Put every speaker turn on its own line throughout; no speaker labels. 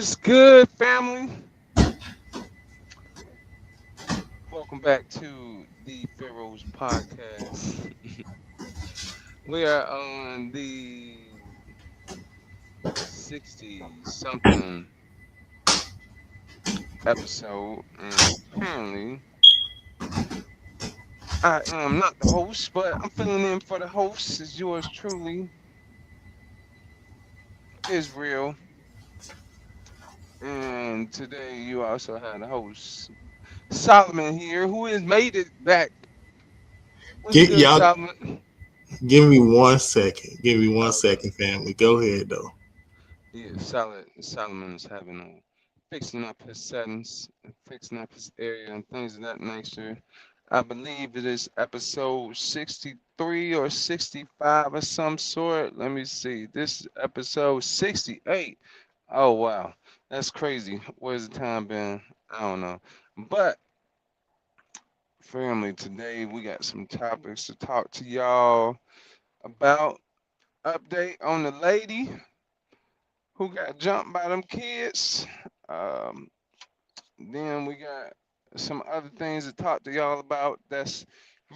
What's good, family? Welcome back to the Pharaohs Podcast. We are on the 60 something episode, and apparently, I am not the host, but I'm filling in for the host. Is yours truly, Israel. And today, you also had the host, Solomon here, who has made it back. What's
Get
good,
y'all.
Solomon?
Give me 1 second. Give me one
Okay.
second, family. Go ahead though.
Yeah, Solomon's having fixing up his settings, fixing up his area, and things of that nature. I believe it is episode 63 or 65 of some sort. Let me see. This is episode 68. Oh wow, that's crazy. Where's the time been? I don't know. But family, today we got some topics to talk to y'all about. Update on the lady who got jumped by them kids. Um, then we got some other things to talk to y'all about that's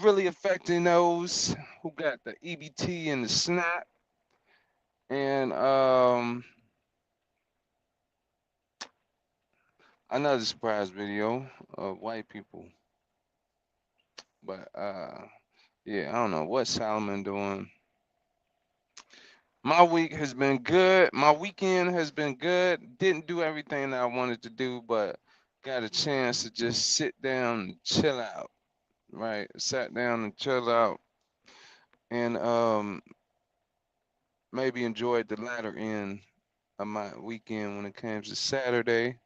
really affecting those who got the EBT and the SNAP. And another surprise video of white people. But yeah, I don't know what Solomon doing. My week has been good. My weekend has been good. Didn't do everything that I wanted to do, but got a chance to just sit down and chill out. Right, sat down and chilled out, and maybe enjoyed the latter end of my weekend when it comes to Saturday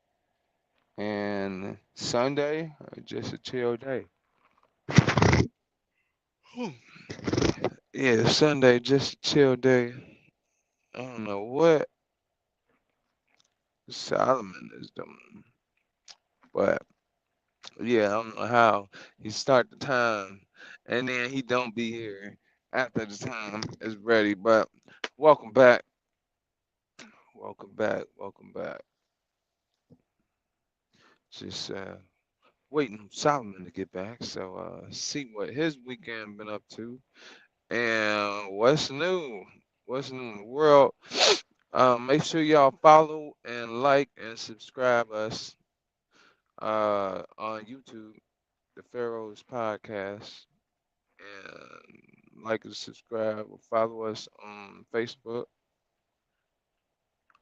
and Sunday. Just a chill day. Whew. Yeah, Sunday, just a chill day. I don't know what Solomon is doing, but yeah, I don't know how he start the time and then he don't be here after the time is ready. But welcome back, welcome back, welcome back. Just waiting on Solomon to get back, so see what his weekend been up to and what's new. What's new in the world? Make sure y'all follow and like and subscribe us on YouTube, the Pharaohs Podcast, and like and subscribe or follow us on Facebook,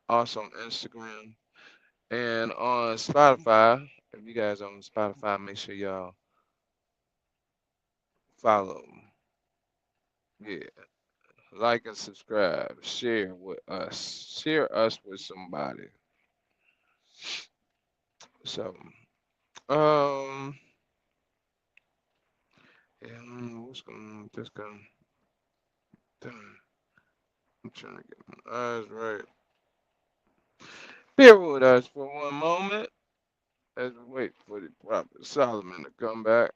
also on Instagram, and on Spotify. If you guys are on Spotify, make sure y'all follow. Yeah, like and subscribe. Share with us. Share us with somebody. So, um, yeah, I don't know what's going on with this guy. Damn, I'm trying to get my eyes right. Bear with us for one moment as we wait for the Prophet Solomon to come back.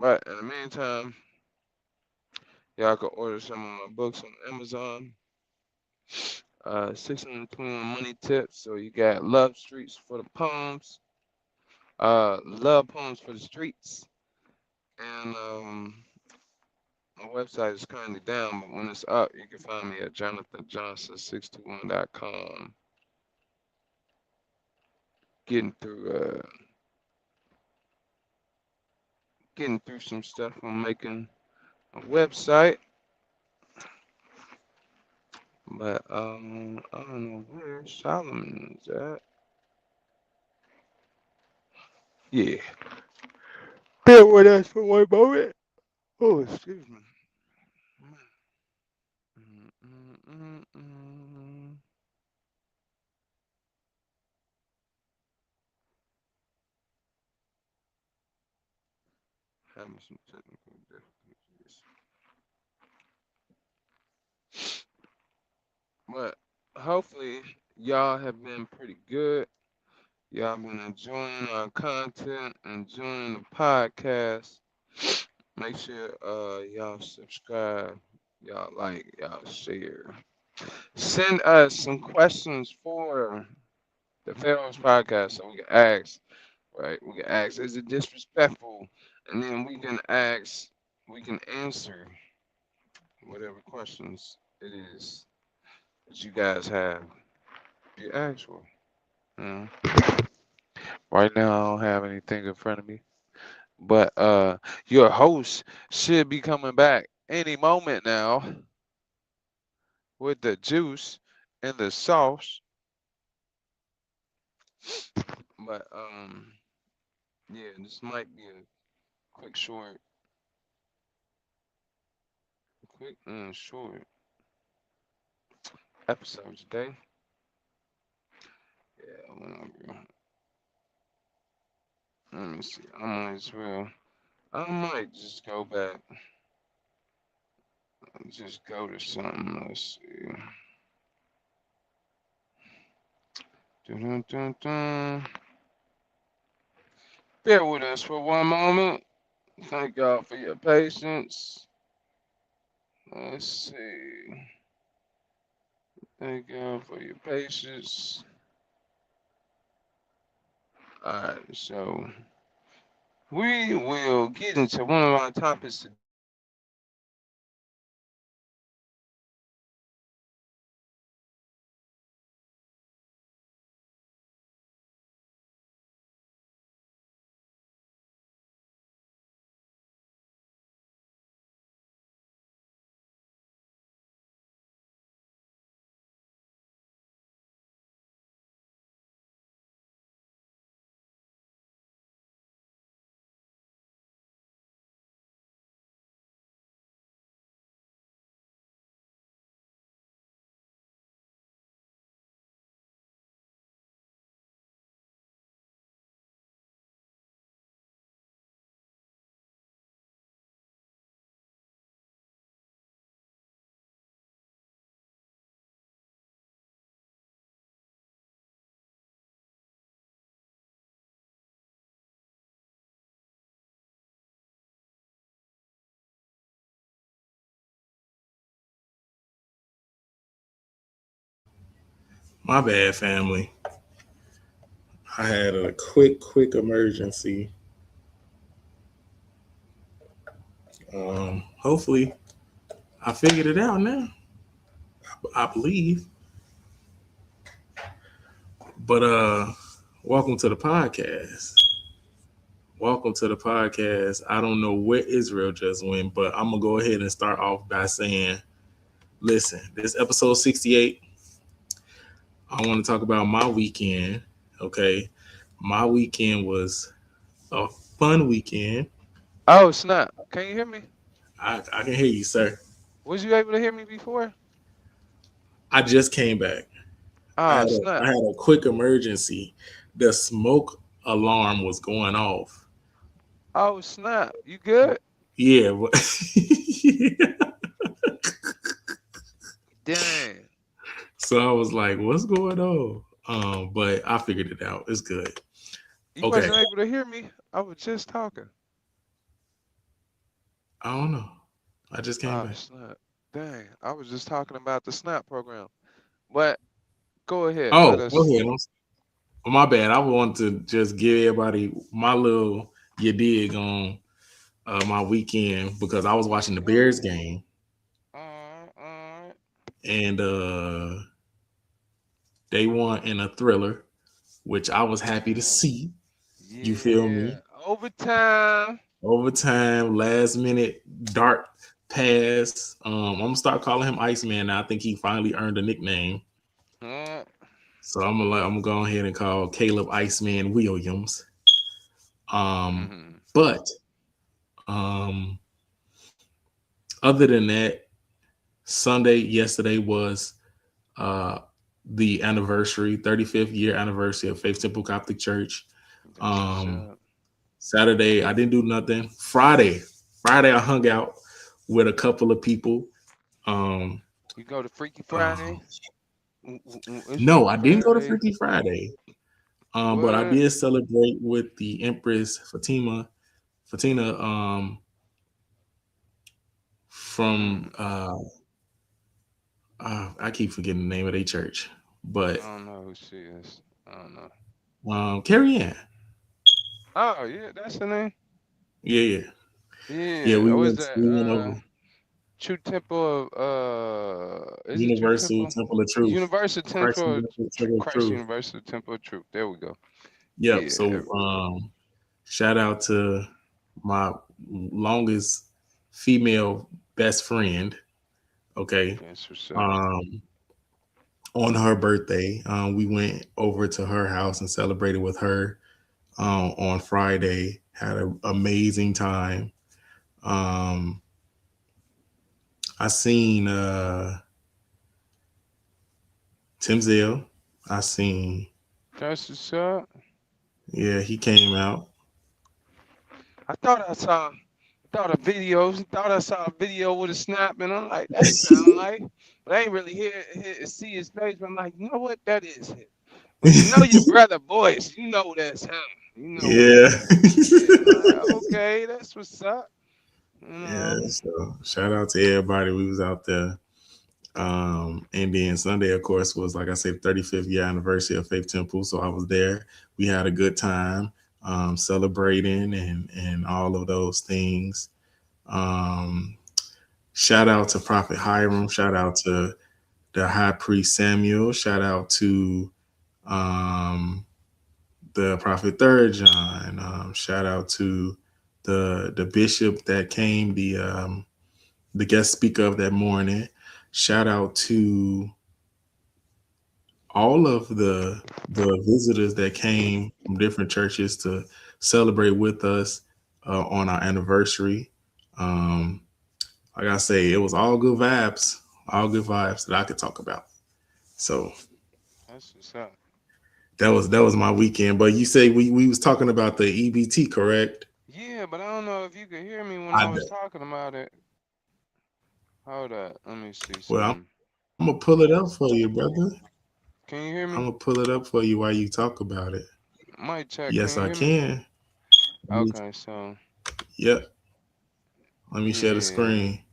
But in the meantime, y'all can order some of my books on Amazon. 621 money tips. So you got Love Streets for the Poems, Love Poems for the Streets, and my website is currently down, but when it's up, you can find me at jonathanjohnson621.com. Getting through, getting through some stuff. I'm making a website, but I don't know where Solomon is at. Yeah, bear with us for one moment. Oh, excuse me. Mm, mm, mm, mm. Having some technical difficulties, but hopefully y'all have been pretty good. Y'all been enjoying our content, enjoying the podcast. Make sure y'all subscribe, y'all like, y'all share. Send us some questions for the Pharaohs Podcast so we can ask, right? We can ask, is it disrespectful? And then we can answer whatever questions it is that you guys have. You ask for. Mm. Right now, I don't have anything in front of me, but your host should be coming back any moment now with the juice and the sauce. But yeah, this might be a quick, short episode today. Yeah, whatever. Let me see. I might just go back, just go to something. Let's see. Dun, dun, dun, dun. Bear with us for one moment. Thank y'all for your patience. Let's see. Thank y'all for your patience. Alright, so we will get into one of our topics today.
My bad, family. I had a quick emergency. Hopefully, I figured it out now. I believe. But welcome to the podcast. Welcome to the podcast. I don't know where Israel just went, but I'm gonna go ahead and start off by saying, listen, this episode 68. I want to talk about my weekend. Okay, my weekend was a fun weekend.
Oh snap! Can you hear me?
I can hear you, sir.
Was you able to hear me before?
I just came back.
Oh snap!
I had a quick emergency. The smoke alarm was going off.
Oh snap! You good?
Yeah,
Dang!
so I was like, "What's going on?" But I figured it out. It's good.
You
Okay.
wasn't able to hear me. I was just talking.
I don't know. I just came
Oh
back.
snap! Dang! I was just talking about the snap program. But go ahead.
Oh,
Let us.
okay. My bad. I want to just give everybody my little you dig on my weekend because I was watching the Bears
Ooh.
game
Uh,
and they won in a thriller, which I was happy to
uh,
see. You feel
yeah.
me?
Overtime.
Overtime, last minute dart pass. I'm gonna start calling him Iceman now. I think he finally earned a nickname.
Uh,
So I'm gonna go ahead and call Caleb Iceman Williams.
mhm.
But um, other than that, yesterday was uh, the anniversary, 35th year anniversary of Faith Temple Coptic Church.
That's what's
Um,
up.
Saturday, I didn't do nothing. Friday, I hung out with a couple of people. Um,
You go to Freaky
uh,
Friday. It's
no,
Freaky
I didn't go to
Friday.
Freaky Friday, but I
What?
did celebrate with the Empress Fatina, from
Mm.
I keep forgetting the name of their church, but
I don't know who she is. I don't know.
Carrie Ann.
Oh yeah, that's the name.
Yeah, yeah, yeah.
Yeah. Oh, is that
We went over
True Temple of is it True
Universal
Temple?
Temple of Truth,
Universal
Christ
Temple,
Universal Temple of
Christ
Truth.
Universal Temple of Truth. There we go.
Yep.
Yeah,
So shout out to my longest female best friend. Okay.
that's what's up.
Um, on her birthday, we went over to her house and celebrated with her on Friday. Had an amazing time. Um, I seen Tim Zell. I seen,
That's what's up.
yeah, he came out.
I thought I saw, thought a video, thought I saw a video with a snap, and I'm like, that sound like, but I ain't really see his face. But I'm like, you know what? That is it. When you know your brother voice, you know that's him. You know what
Yeah.
that is. Yeah, I'm like, okay, that's what's up. You
Yeah.
know,
So shout out to everybody. We was out there. And then Sunday, of course, was like I said, 35th year anniversary of Faith Temple. So I was there. We had a good time celebrating and all of those things. Um, Shout out to Prophet Hiram. Shout out to the High Priest Samuel. Shout out to um, the Prophet Third John. Shout out to the bishop that came, the guest speaker of that morning. Shout out to all of the visitors that came from different churches to celebrate with us on our anniversary. Um, like I say, it was all good vibes that I could talk about. So
that's what's up.
that was my weekend. But you say we was talking about the EBT, correct?
Yeah, but I don't know if you could hear me when
I
I was
do.
talking about it. Hold up, let me see
Well,
something.
I'm gonna pull it up for you, brother.
Can you hear
I'm
me?
gonna pull it up for you while you talk about it.
Mic check. Can
Yes,
you
I
hear me?
can. Let me,
Okay, so
yep. Let me share the
yeah.
screen.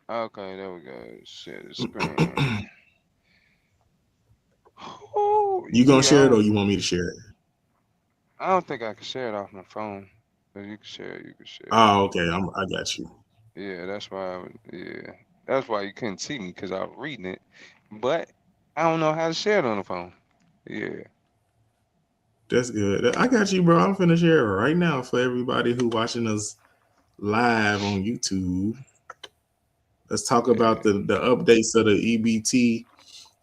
Okay, there we go. Share the screen. Oh
You gonna share it
yeah.
or you want me to share it?
I don't think I can share it off my phone. But you can share it. You can share it.
Oh, okay. I got you.
Yeah, that's why. Yeah, that's why you couldn't see me because I was reading it. But I don't know how to share it on the phone. Yeah.
That's good. I got you, bro. I'm finna share it right now for everybody who watching us live on YouTube. Let's talk about
Yeah.
the updates of the EBT,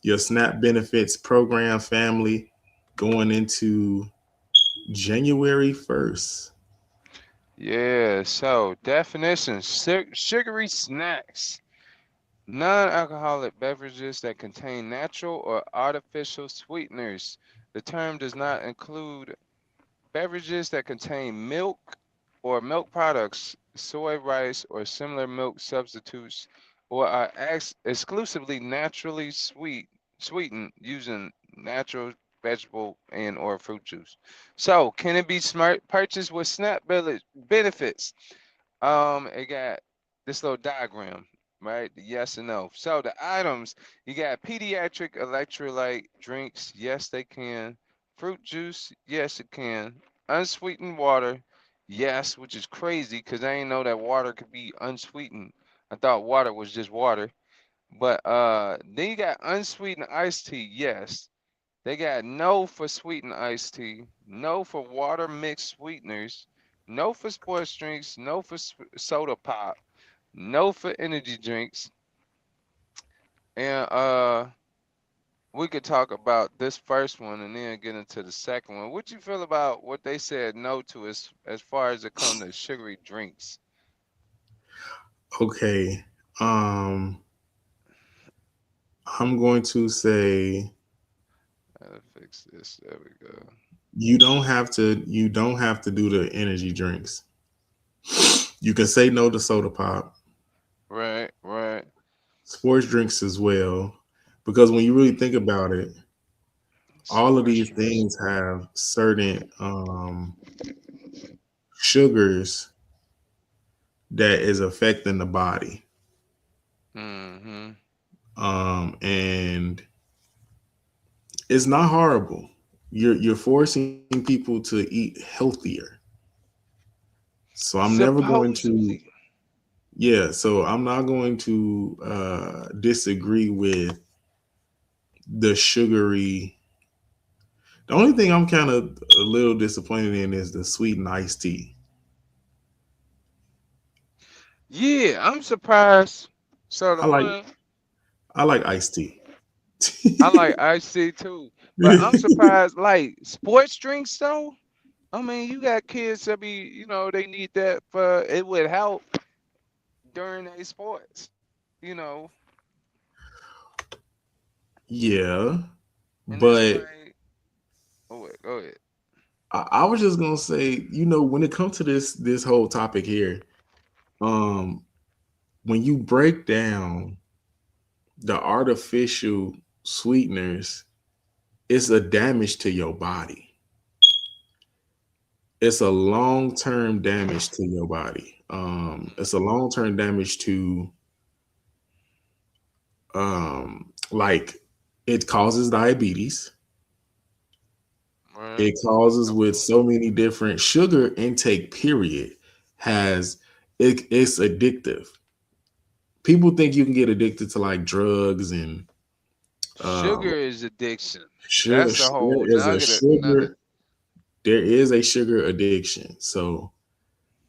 your SNAP benefits program family going into January 1st.
Yeah. So definition: sugary snacks. Non-alcoholic beverages that contain natural or artificial sweeteners. The term does not include beverages that contain milk or milk products, soy, rice, or similar milk substitutes, or are exclusively naturally sweetened using natural vegetable and or fruit juice. So, can it be smart purchased with SNAP benefits? It got this little diagram, right? The yes and no. So the items, you got pediatric electrolyte drinks, yes they can. Fruit juice, yes it can. Unsweetened water, yes, which is crazy because I didn't know that water could be unsweetened. I thought water was just water. But then you got unsweetened iced tea, yes. They got no for sweetened iced tea, no for water mixed sweeteners, no for sports drinks, no for soda pop, no for energy drinks. And we could talk about this first one and then get into the second one. What you feel about what they said no to as far as it comes to sugary drinks?
Okay. Um, I'm going to say
Gotta fix this. There we go.
you don't have to do the energy drinks. You can say no to soda pop,
Right, right.
sports drinks as well, because when you really think about it, all of
Sports
these
drinks.
things have certain sugars that is affecting the body.
Mm-hmm.
And it's not horrible. You're forcing people to eat healthier. So I'm never going to,
Supposedly.
yeah. So I'm not going to disagree with the sugary. The only thing I'm kind of a little disappointed in is the sweet and iced tea.
Yeah, I'm surprised. So the
I like
one
I like iced tea.
I like iced tea too, but I'm surprised. Like sports drinks though. I mean, you got kids that be, they need that for it would help during their sports. You know,
Yeah,
and it's
but
like, oh wait, go ahead.
I was just gonna say, when it comes to this whole topic here, um, when you break down the artificial sweeteners, it's a damage to your body. It's a long term damage to your body. It's a long term damage to like it causes diabetes.
Right?
It causes with so many different sugar intake. Period has it's addictive. People think you can get addicted to like drugs and
Sugar is addiction.
sugar.
That's a
There
whole
is a
nugget. Another.
sugar. There is a sugar addiction. So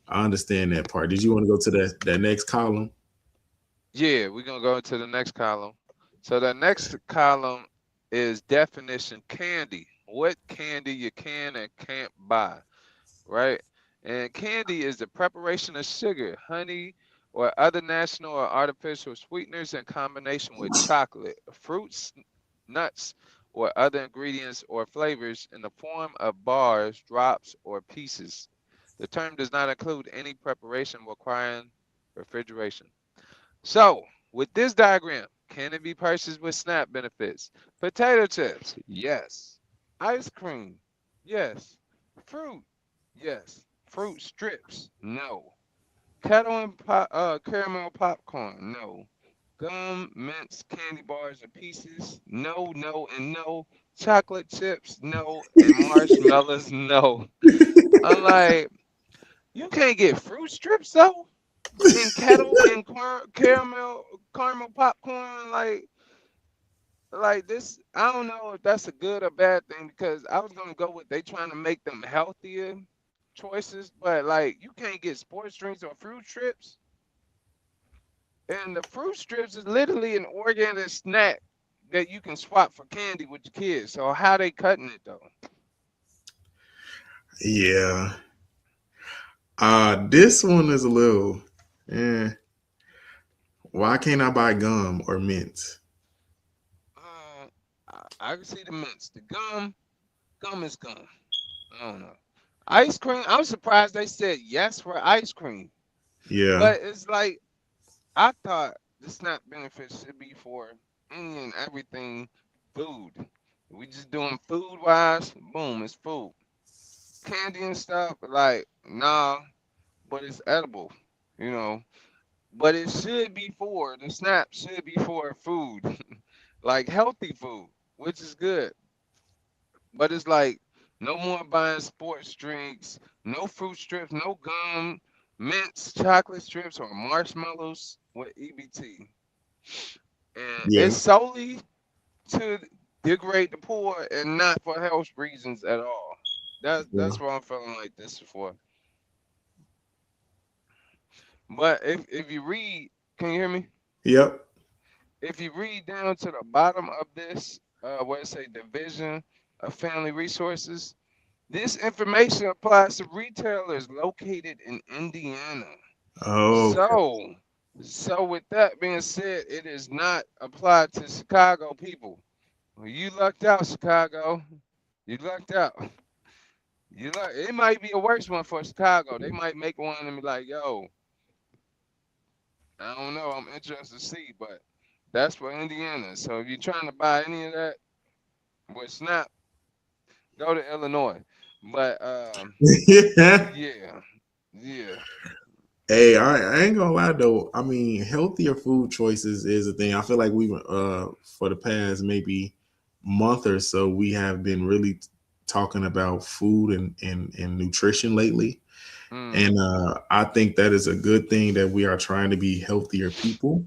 I understand that part. Did you want to go to that next column?
Yeah, we're gonna go into the next column. So the next column is definition candy. What candy you can and can't buy, right? And candy is the preparation of sugar, honey, or other natural or artificial sweeteners in combination with chocolate, fruits, nuts, or other ingredients or flavors in the form of bars, drops, or pieces. The term does not include any preparation requiring refrigeration. So, with this diagram, can it be purchased with SNAP benefits? Potato chips, yes. Ice cream, yes. Fruit, yes. Fruit strips, no. Kettle and caramel popcorn, no. Gum, mints, candy bars, or pieces, no, no, and no. Chocolate chips, no. And marshmallows, no. I'm like, you can't get fruit strips though? And kettle and caramel popcorn like this. I don't know if that's a good or bad thing because I was gonna go with they trying to make them healthier choices, but like you can't get sports drinks or fruit strips, and the fruit strips is literally an organic snack that you can swap for candy with your kids. So how they cutting it though?
Yeah. This one is a little. Eh, why can't I buy gum or mints?
I can see the mints. The gum is gum. I don't know. Ice cream. I'm surprised they said yes for ice cream.
Yeah.
But it's like I thought the SNAP benefits should be for any and everything food. We just doing food wise, boom, it's food. Candy and stuff, like, nah, but it's edible, you know. But it should be for the SNAP should be for food, like healthy food, which is good. But it's like no more buying sports drinks, no fruit strips, no gum, mints, chocolate strips, or marshmallows with EBT. And
Yeah.
it's solely to degrade the poor and not for health reasons at all.
Yeah.
That's what I'm feeling like this is for. But if you read, can you hear me?
Yep.
If you read down to the bottom of this, where it say Division of Family Resources, this information applies to retailers located in Indiana.
Okay.
So, so with that being said, it is not applied to Chicago people. Well, you lucked out, Chicago. You lucked out. It might be a worse one for Chicago. They might make one and be like, "Yo, I don't know. I'm interested to see," but that's for Indiana. So if you're trying to buy any of that with Snap, go to Illinois. But
Yeah.
yeah, yeah.
Hey, I ain't gonna lie though. I mean, healthier food choices is a thing. I feel like we for the past maybe month or so we have been really talking about food and nutrition lately.
Mm,
And I think that is a good thing that we are trying to be healthier people,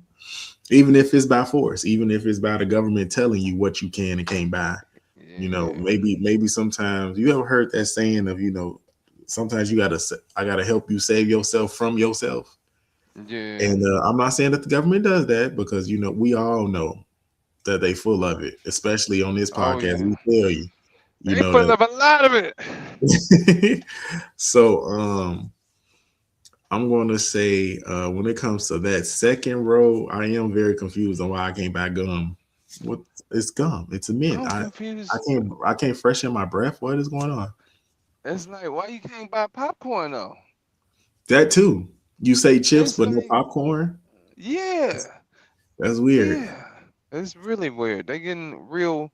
even if it's by force, even if it's by the government telling you what you can and can't buy.
yeah,
Maybe sometimes you ever heard that saying of, sometimes I gotta help you save yourself from yourself.
yeah.
And I'm not saying that the government does that because we all know that they full of it, especially on this
Oh
podcast.
yeah.
We tell you, you
They
know
full of a lot of it.
that. So I'm going to say when it comes to that second row, I am very confused on why I can't buy gum. What it's gum? It's a mint.
I'm
I
confused.
can't freshen my breath. What is going on?
It's like, why you can't buy popcorn though?
That too. You say chips
It's
but no
like,
popcorn.
yeah,
That's weird.
yeah. It's really weird. They getting real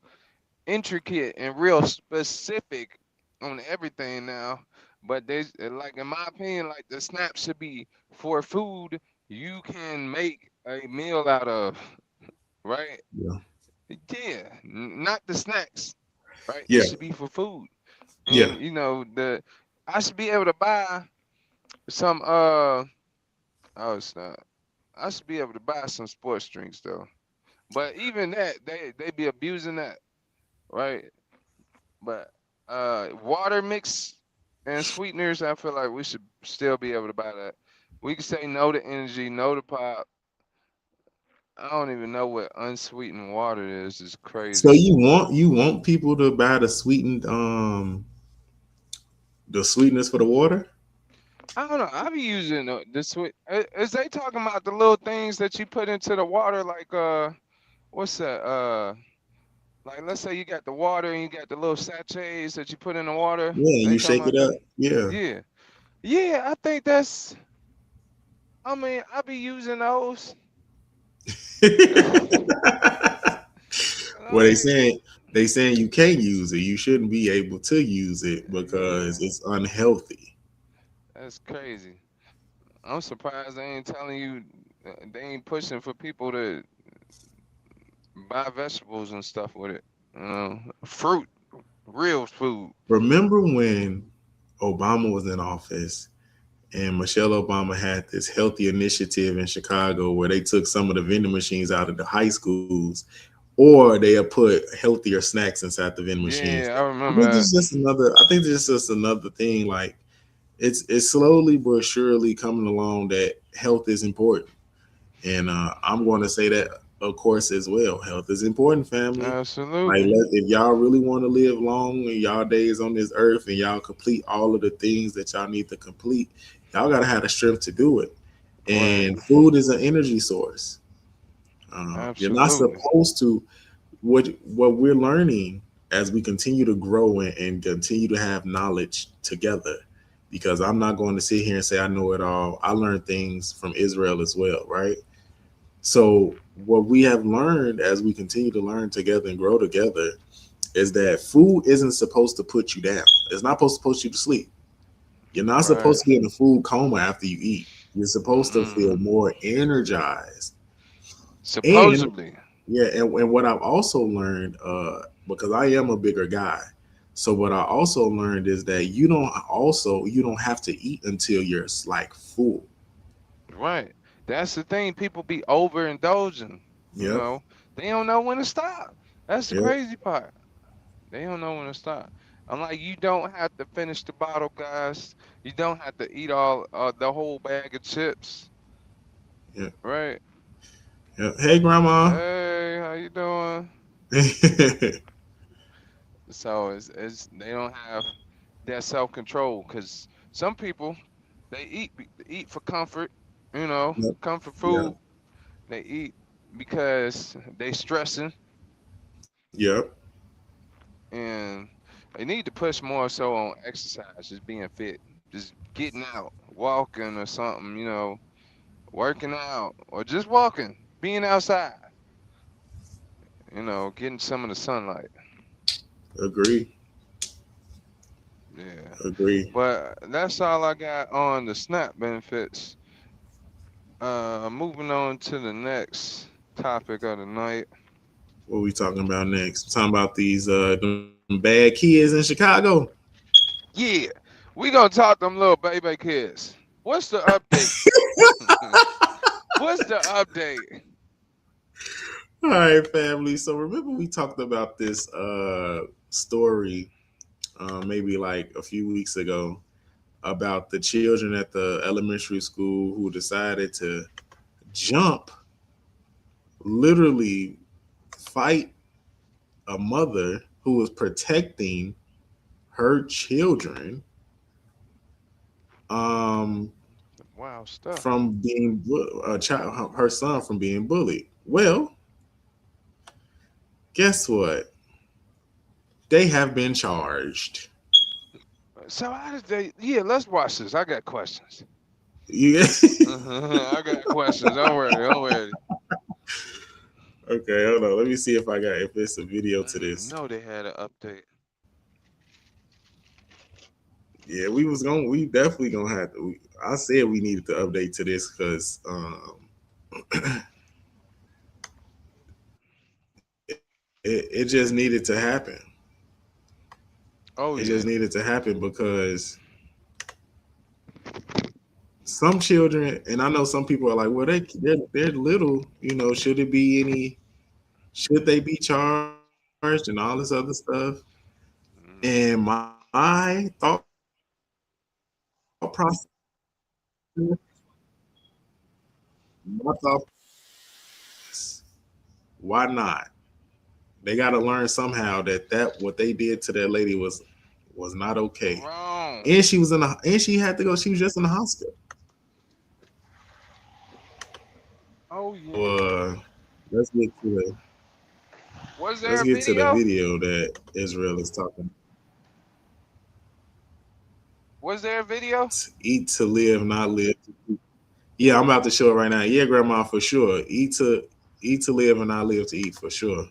intricate and real specific on everything now. But they like, in my opinion, like the snap should be for food you can make a meal out of, right?
Yeah.
Yeah, not the snacks, right? It
Yeah.
should be for food.
Yeah.
And the I should be able to buy some oh snap. I should be able to buy some sports drinks though. But even that, they be abusing that, right? But water mix and sweeteners, I feel like we should still be able to buy that. We can say no to energy, no to pop. I don't even know what unsweetened water is. It's
So
crazy.
you want people to buy the sweetness for the water?
I don't know. I be using the sweet. Is they talking about the little things that you put into the water, like what's that? Like let's say you got the water and you got the little sachets that you put in the water.
Yeah,
They
you
talking
shake
about
it up.
that?
Yeah.
Yeah, yeah. I think that's. I mean, I be using those. I
Well, they
mean,
saying they saying you can't use it. You shouldn't be able to use it because
yeah,
it's unhealthy.
that's crazy. I'm surprised they ain't telling you. They ain't pushing for people to buy vegetables and stuff with it. Fruit, real food.
Remember when Obama was in office and Michelle Obama had this healthy initiative in Chicago where they took some of the vending machines out of the high schools, or they have put healthier snacks inside the vending machines.
Yeah, I
I
remember
think this is
that.
just another. I think this is just another thing. Like it's slowly but surely coming along that health is important, and I'm going to say that of course as well. Health is important, family. Like,
Absolutely.
if y'all really want to live long in y'all days on this earth and y'all complete all of the things that y'all need to complete, y'all gotta have the strength to do it.
Right.
And food is an energy source. You're not
Absolutely.
supposed to. What we're learning as we continue to grow and continue to have knowledge together, because I'm not going to sit here and say I know it all. I learned things from Israel as well, right? So what we have learned as we continue to learn together and grow together is that food isn't supposed to put you down. It's not supposed to put you to sleep. You're not
Right.
supposed to be in a food coma after you eat. You're supposed to feel
Mm.
more energized. And
Supposedly.
yeah, and what I've also learned, because I am a bigger guy, so what I also learned is that you don't have to eat until you're like full.
Right. That's the thing. People be overindulging. You
Yep,
know, they don't know when to stop. That's the
yep,
crazy part. They don't know when to stop. I'm like, you don't have to finish the bottle, guys. You don't have to eat all the whole bag of chips,
yep,
right?
yep. Hey, grandma.
Hey, how you doing? So it's they don't have that self control because some people they eat for comfort,
Yep,
comfort
yep,
food. They eat because they stressing
yep.
and they need to push more so on exercise, just being fit, just getting out, walking or something, working out or just walking, being outside, getting some of the sunlight.
Agree,
Yeah.
agree.
But that's all I got on the SNAP benefits. Moving on to the next topic of the night.
What we talking about next? Talking about these them bad kids in Chicago.
Yeah, we gonna talk them little baby kids. What's the update? What's the update?
All right, family. So remember we talked about this story maybe like a few weeks ago about the children at the elementary school who decided to jump, literally fight a mother who was protecting her children um,
Wow stuff.
from being a child, her son from being bullied. Well, guess what? They have been charged.
So how did they? Yeah, let's watch this. I got questions.
Yeah.
I got questions. Don't worry. Don't worry.
Okay, hold on. Let me see if I got if it's a video
I
to
didn't even
this.
know they had an update.
Yeah, we definitely gonna have to. I said we needed to update to this because it just needed to happen.
Oh
It
yeah.
just needed to happen because some children, and I know some people are like, well, they're little. You know, should it be any? Should they be charged and all this other stuff? And
Mm.
my thought process, my thought, why not? They got to learn somehow that what they did to that lady was not okay.
Wrong.
And she was in a and she had to go. She was just in the hospital.
Oh
So
yeah.
let's get to the
Was there
let's
a
get to the
video?
video that Israel is talking.
Was there a video?
Eat to live, not live to eat. Yeah, I'm about to show it right now. Yeah, grandma, for sure. Eat to live and not live to eat for sure.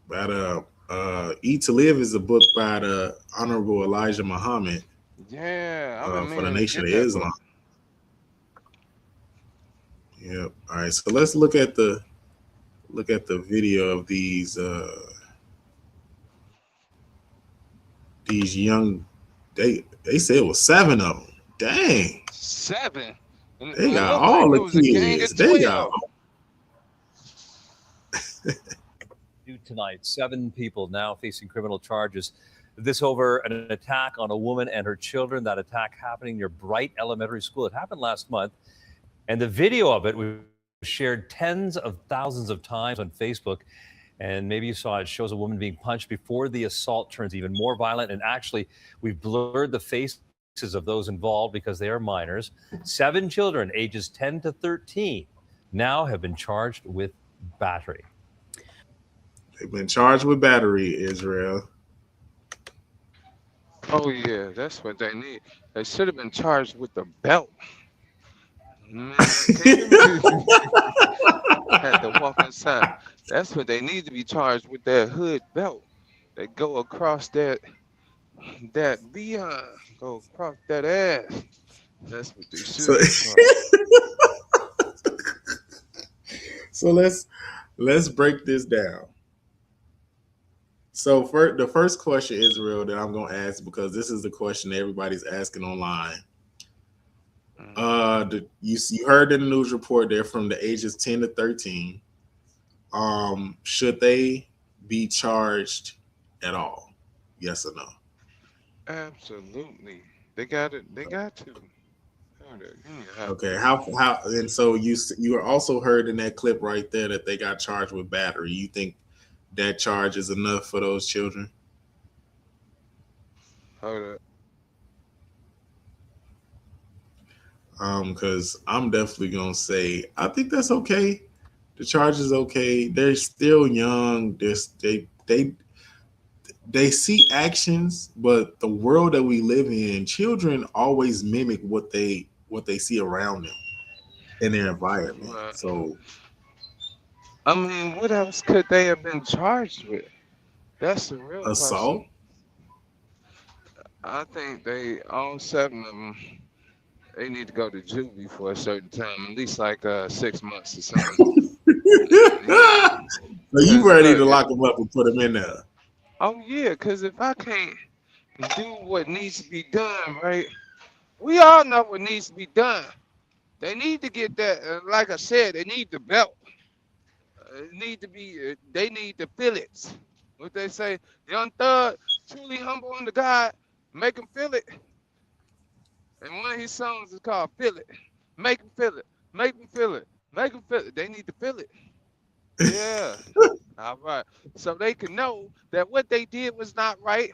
But Eat to Live is a book by the Honorable Elijah Muhammad
Yeah, I've been
for the
meaning to
Nation
get
of
that
Islam.
book.
Yep. All right. So let's look at the video of these young. They said it was seven of them. Dang.
7. And
They
it
got
looked like
all
it
the
was a gang
kids.
of
They got
12.
Tonight, 7 people now facing criminal charges. This over an attack on a woman and her children. That attack happening near Bright Elementary School. It happened last month, and the video of it was shared tens of thousands of times on Facebook. And maybe you saw it shows a woman being punched before the assault turns even more violent. And actually, we've blurred the faces of those involved because they are minors. 7 children, ages 10 to 13, now have been charged with battery.
they've been charged with battery, Israel.
Oh yeah, that's what they need. They should have been charged with the belt. Man, can you had to walk inside? That's what they need to be charged with, that hood belt. They go across that beyond, go across that ass. That's what they
so
should be charged.
so let's break this down. So the first question, Israel, that I'm gonna ask because this is the question everybody's asking online.
Mm.
You heard in the news report they're from the ages 10 to 13. Should they be charged at all? Yes or no?
Absolutely, they got it. They got to. Yeah.
Okay. How and so you were also heard in that clip right there that they got charged with battery. You think that charge is enough for those children?
Hold up.
Because I'm definitely gonna say I think that's okay. The charge is okay. They're still young. They see actions, but the world that we live in, children always mimic what they see around them in their environment.
Well,
So
I mean, what else could they have been charged with? That's the real question.
assault,
I think they all 7 of them They need to go to juvie for a certain time, at least like 6 months or something. Yeah,
So you
cause
ready
look,
to lock them up and put them in there?
oh yeah, cause if I can't do what needs to be done, right? We all know what needs to be done. They need to get that. Like I said, they need the belt. It need to be. They need the fillets. What they say, young thug, truly humble unto God, make him feel it. And one of his songs is called "Feel It." Make him feel it. Make him feel it. Make him feel it. They need to feel it. Yeah. All right. So they can know that what they did was not right.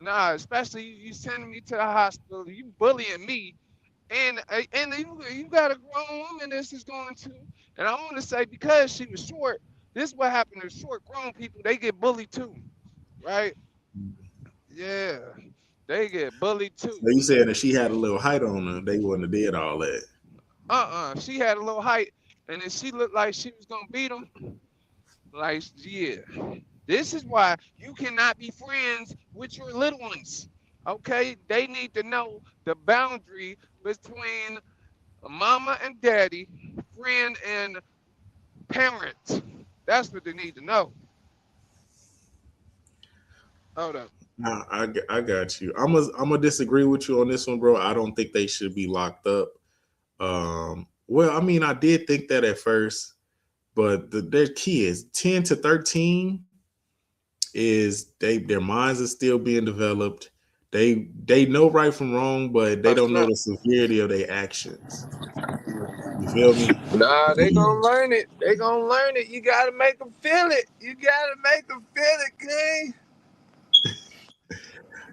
Nah, especially you sending me to the hospital, you bullying me, and you got a grown woman this is going to, and I want to say because she was short, this is what happened to short grown people. They get bullied too, right? Yeah, they get bullied too.
So you saying if she had a little height on her, they wouldn't have did all that.
She had a little height, and then she looked like she was gonna beat him. Like, yeah. This is why you cannot be friends with your little ones. Okay? They need to know the boundary between mama and daddy, friend and parent. That's what they need to know. Hold up.
Nah, I got you. I'm gonna disagree with you on this one, bro. I don't think they should be locked up. Well, I mean, I did think that at first, but their kids, 10 to 13, is their minds are still being developed. They know right from wrong, but they don't know
Snap.
the severity of their actions. You feel me?
Nah, they gonna learn it. They gonna learn it. You gotta make them feel it. You gotta make them feel it, King.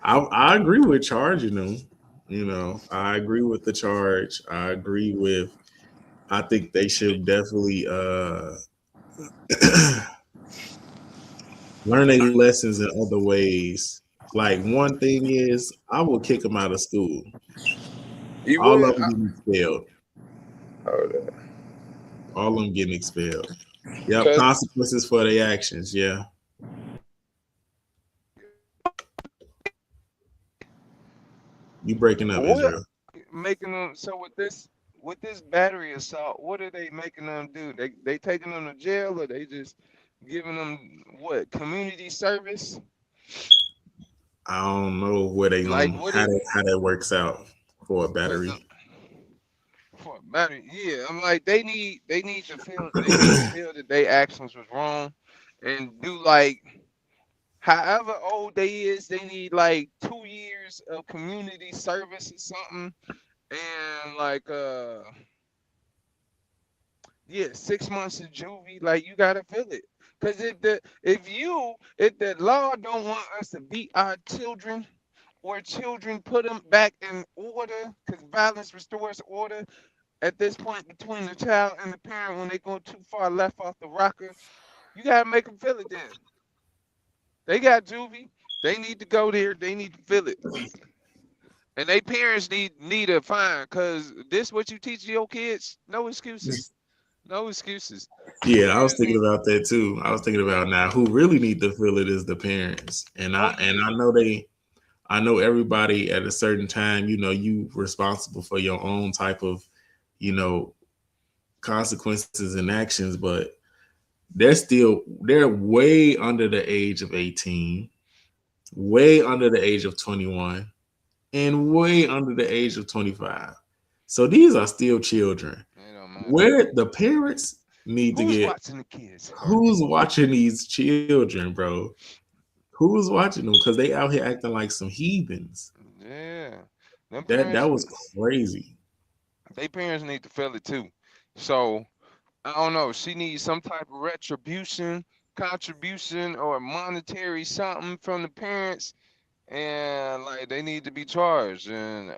I agree with charging them. You know, I agree with the charge. I agree with. I think they should definitely learn their lessons in other ways. Like one thing is, I will kick them out of school.
You
All
would?
of them getting expelled.
Hold up.
All of them getting expelled. Yep,
Cause
consequences for their actions. Yeah, you breaking up,
what
Israel.
making them so with this battery assault, what are they making them do? They taking them to jail or they just giving them what community service?
I don't know where they
Like
going
what is
how that works out for a
what
battery.
for battery? Yeah, I'm like they need to feel that their actions was wrong and do like however old they is, they need like 2 years of community service or something and like yeah, 6 months of juvie, like you gotta feel it. Cause if the law don't want us to beat our children or children put them back in order, because violence restores order at this point between the child and the parent when they go too far left off the rocker, you gotta make them feel it then. They got juvie, they need to go there, they need to feel it. And they parents need a fine, cause this what you teach your kids? No excuses. No excuses.
Yeah, I was
Parents
thinking
need.
about that too. I was thinking about now who really need to feel it is the parents, and
Oh
I
yeah.
know they. I know everybody at a certain time. You know, you responsible for your own type of, you know, consequences and actions, but they're way under the age of 18, way under the age of 21, and way under the age of 25. So these are still children.
It don't matter.
Where the parents need to
Who's
get
watching the kids?
who's watching these children, bro? Who's watching them? Because they out here acting like some heathens.
Yeah. Them
That
parents,
was crazy.
they parents need to feel it too. So I don't know. She needs some type of retribution, contribution, or monetary something from the parents, and like they need to be charged. And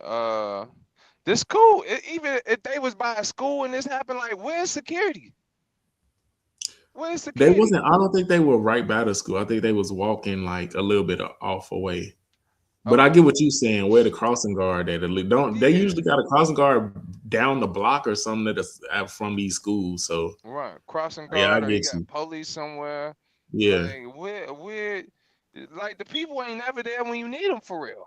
this school, even if they was by a school and this happened, like where's security? Where's
They
security?
wasn't. I don't think they were right by the school. I think they was walking like a little bit off away. But I
Okay.
get what you saying. Where the crossing guard at? Don't they
Yeah.
usually got a crossing guard down the block or something that is from these schools? So
Right. Crossing
yeah, I
guard, or you
get
got
you.
police somewhere.
Yeah,
Like like the people ain't never there when you need them for real.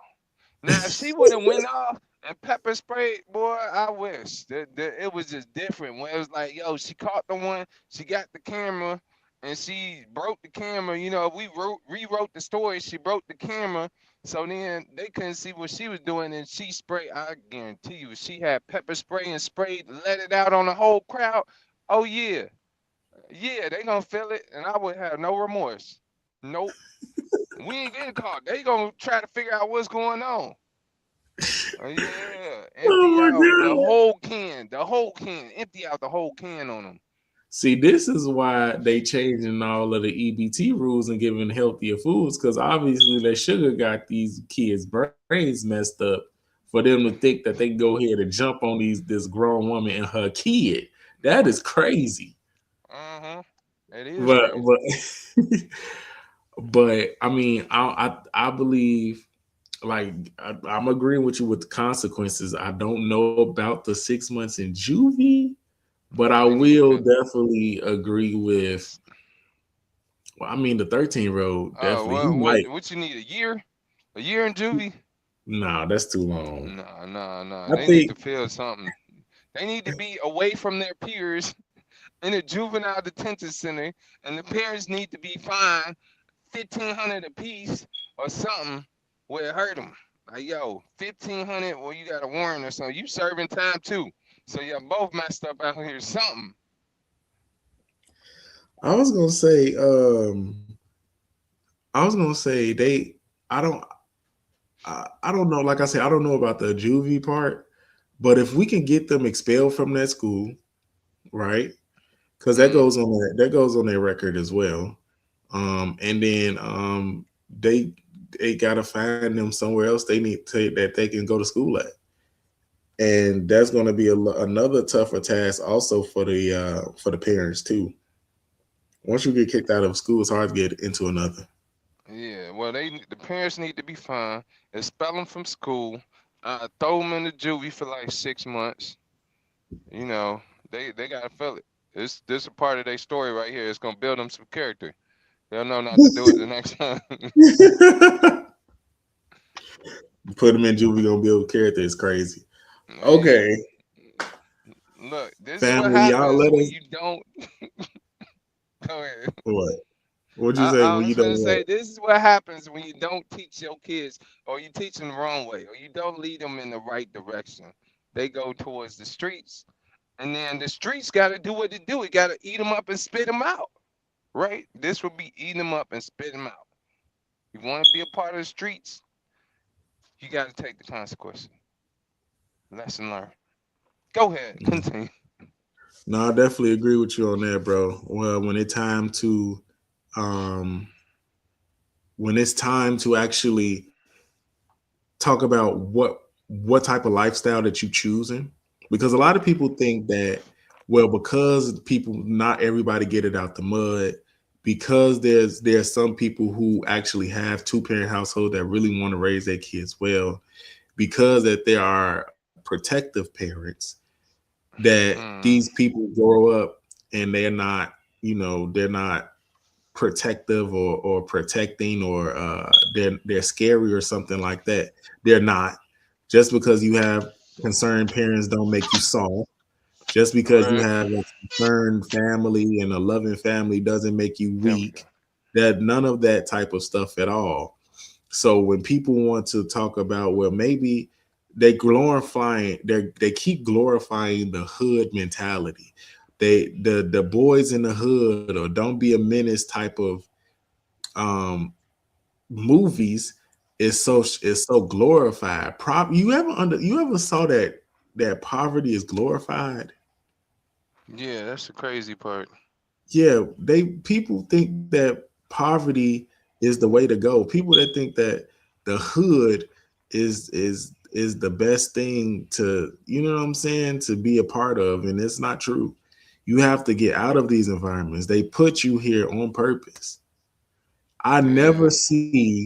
Now if she would have went off, And pepper spray, boy, I wish that it was just different. When it was like, yo, she caught the one, she got the camera, and she broke the camera. We rewrote the story. She broke the camera, so then they couldn't see what she was doing, and she sprayed. I guarantee you, if she had pepper spray and sprayed, let it out on the whole crowd. Oh yeah, yeah, they gonna feel it, and I would have no remorse. Nope, we ain't getting caught. They gonna try to figure out what's going on. Yeah,
Oh
empty
my
out
god.
the whole can, empty out the whole can on them.
See, this is why they changing all of the EBT rules and giving healthier foods, because obviously that sugar got these kids' brains messed up for them to think that they can go ahead and jump on this grown woman and her kid. That is crazy.
Uh-huh. It is
But
crazy.
but but I mean, I believe, like, I'm agreeing with you with the consequences. I don't know about the 6 months in juvie, but I
They need
will
to.
definitely agree with. Well, I mean, the 13-year-old
Oh,
definitely he
well,
might.
what you need, a year? A year in juvie?
Nah, that's too long.
No, no, no.
I
They need
think
to feel something. They need to be away from their peers in a juvenile detention center, and the parents need to be fined 1,500 apiece or something where it hurt them. Like, yo, 1,500, well, you got a warrant or something. You serving time too. So y'all both messed up out here. Something.
I was gonna say. I was gonna say they. I don't. I don't know. Like I said, I don't know about the juvie part, but if we can get them expelled from that school, right? Because
Mm,
that goes on their record as well. And then they they gotta find them somewhere else they need to that they can go to school at, and that's going to be another tougher task also for the parents too. Once you get kicked out of school, it's hard to get into another.
yeah. Well, the parents need to be fined, expel them from school, throw them in the juvie for like 6 months. You know, they gotta feel it. This a part of their story right here. It's gonna build them some character. They'll know not to do it the next time.
Put them in juvie, gonna build character is crazy.
Hey,
Okay,
look, this is what
family, y'all
happens
let
when
us.
you don't. Go ahead.
What? What'd you say
I
when you
was
don't
gonna
what?
say this is what happens when you don't teach your kids, or you teach them the wrong way, or you don't lead them in the right direction. They go towards the streets, and then the streets got to do what they do. It got to eat them up and spit them out, right? This will be eating them up and spit them out. You want to be a part of the streets, you got to take the consequences. Lesson learned. Go ahead, continue.
No, I definitely agree with you on that, bro. Well, um, when it's time to actually talk about what type of lifestyle that you choosing, because a lot of people think that, well, because people, not everybody get it out the mud, because there's some people who actually have two-parent household that really want to raise their kids well, because that there are protective parents, that
Mm,
these people grow up and they're not protective or protecting, or they're scary or something like that. They're not. Just because you have concerned parents don't make you soft. Just because you
right.
have a concerned family and a loving family doesn't make you
There we go.
weak. That none of that type of stuff at all. So when people want to talk about, well, maybe they keep glorifying the hood mentality. The boys in the hood, or don't be a menace type of um movies, is so glorified. You ever saw that poverty is glorified?
Yeah, that's the crazy part.
Yeah, they people think that poverty is the way to go. People that think that the hood is the best thing to, you know what I'm saying, to be a part of, and it's not true. You have to get out of these environments. They put you here on purpose. I never
Yeah.
see,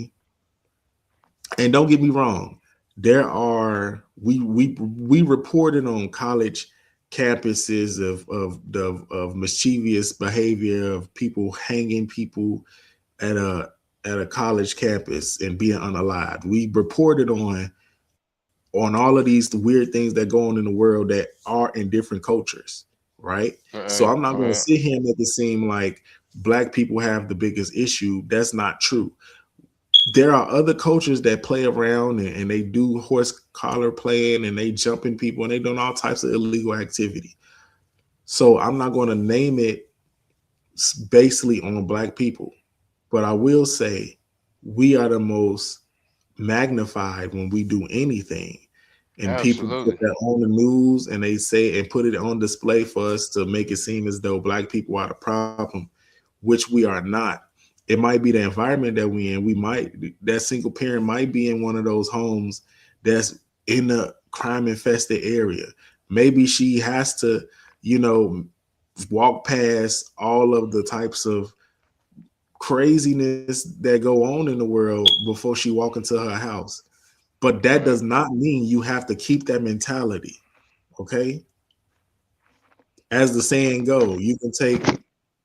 and don't get me wrong, there are we reported on college campuses of mischievous behavior, of people hanging people at a college campus and being unalived. We reported on on all of these weird things that go on in the world that are in different cultures, right? So
Right,
I'm not going to
right.
sit here and make it seem like black people have the biggest issue. That's not true. There are other cultures that play around and they do horse collar playing and they jumping people and they doing all types of illegal activity. So I'm not going to name it basically on black people, but I will say we are the most magnified when we do anything. And people put
Absolutely.
that on the news and they say and put it on display for us to make it seem as though black people are the problem, which we are not. It might be the environment that we in. We might that single parent might be in one of those homes that's in a crime infested area. Maybe she has to, you know, walk past all of the types of craziness that go on in the world before she walk into her house. But that
Right.
does not mean you have to keep that mentality. Okay. As the saying go, you can take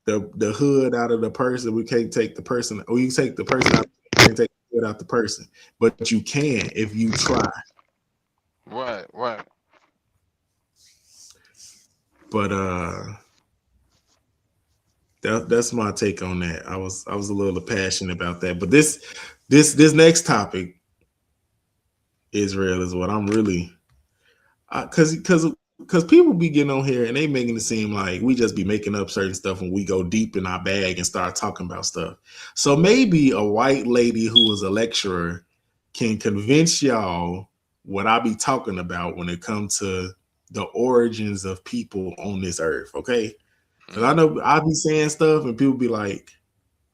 the hood out of the person. We can't take the person, or you can take the person out, you can't take the hood out the person. But you can if you try.
Right, right.
But that's my take on that. I was a little passionate about that. But this next topic, Israel, is what I'm really because people be getting on here and they making it seem like we just be making up certain stuff when we go deep in our bag and start talking about stuff. So maybe a white lady who is a lecturer can convince y'all what I be talking about when it comes to the origins of people on this earth. Okay, because I
Mm,
know I be saying stuff and people be like,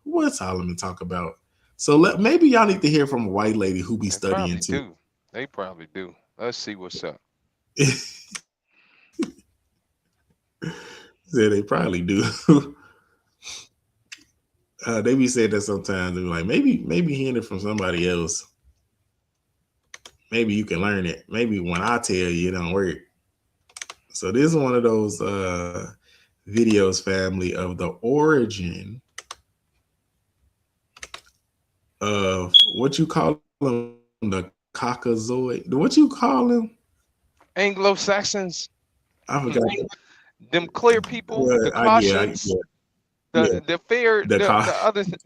"What's Solomon talk about?" So maybe y'all need to hear from a white lady who be
they
studying
probably
too.
do. They probably do. Let's see what's up.
Yeah, they probably do. They be saying that sometimes. They be like, maybe hearing it from somebody else, maybe you can learn it. Maybe when I tell you, it don't work. So this is one of those videos, family, of the origin of what you call them, the caucasoid. What you call them?
Anglo-Saxons,
I forgot.
them clear people,
Well,
the
yeah,
Cautions,
yeah.
the fair,
The ca-
the other, the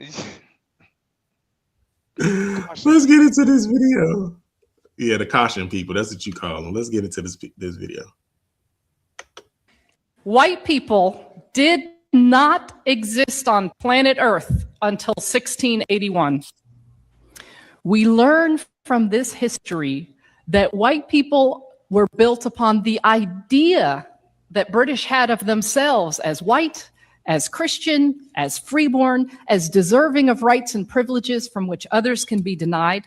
Caution
Let's get
people.
into this video. Yeah, the caution people. That's what you call them. Let's get into this video.
White people did not exist on planet Earth until 1681. We learn from this history that white people were built upon the idea that British had of themselves as white, as Christian, as freeborn, as deserving of rights and privileges from which others can be denied.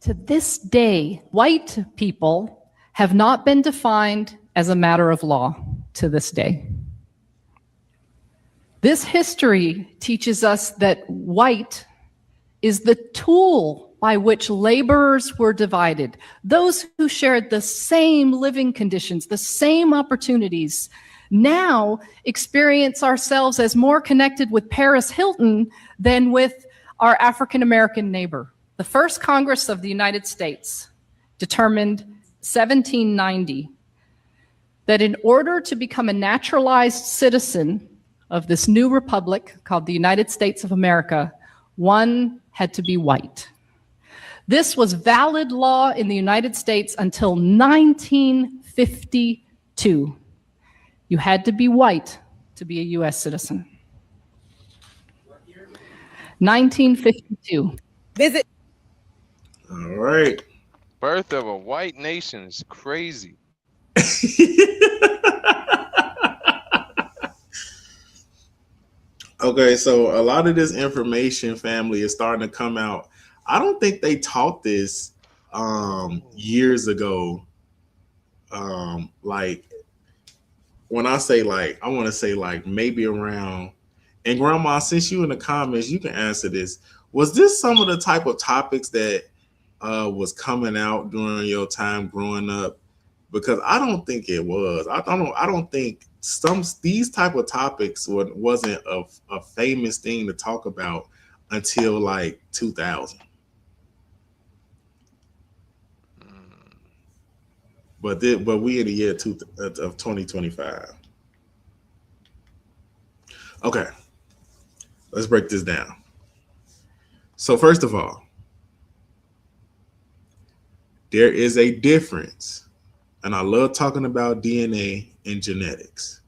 To this day, white people have not been defined as a matter of law to this day. This history teaches us that white is the tool by which laborers were divided. Those who shared the same living conditions, the same opportunities, now experience ourselves as more connected with Paris Hilton than with our African American neighbor. The first Congress of the United States determined 1790 that in order to become a naturalized citizen of this new republic called the United States of America, one had to be white. This was valid law in the United States until 1952. You had to be white to be a US citizen. 1952.
Visit.
All right.
Birth of a white nation is crazy.
Okay, so a lot of this information, family, is starting to come out. I don't think they taught this years ago. Like when I say like, I want to say like maybe around. And Grandma, since you in the comments, you can answer this. Was this some of the type of topics that was coming out during your time growing up? Because I don't think it was. I don't think these type of topics wasn't a famous thing to talk about until like 2000. But we in the year of 2025. Okay, let's break this down. So first of all, there is a difference, and I love talking about DNA and genetics.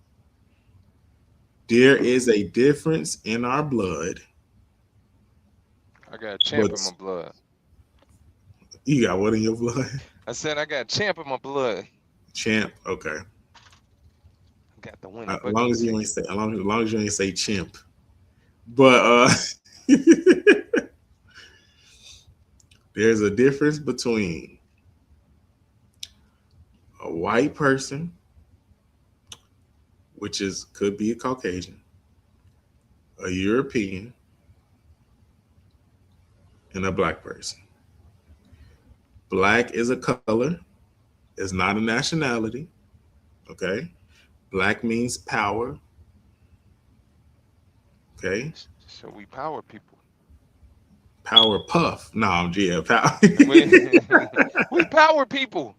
There is a difference in our blood.
I got a champ
But
in my blood.
you got what in your blood?
I said I got a champ in my blood.
Champ. Okay.
Got the winning
As
bucket
long as you
ticket.
ain't say, as long as you ain't say chimp. But there's a difference between a white person, which could be a Caucasian, a European, and a black person. Black is a color, it's not a nationality. Okay. Black means power. Okay.
So we power people.
Power puff. No, I'm power.
We power people.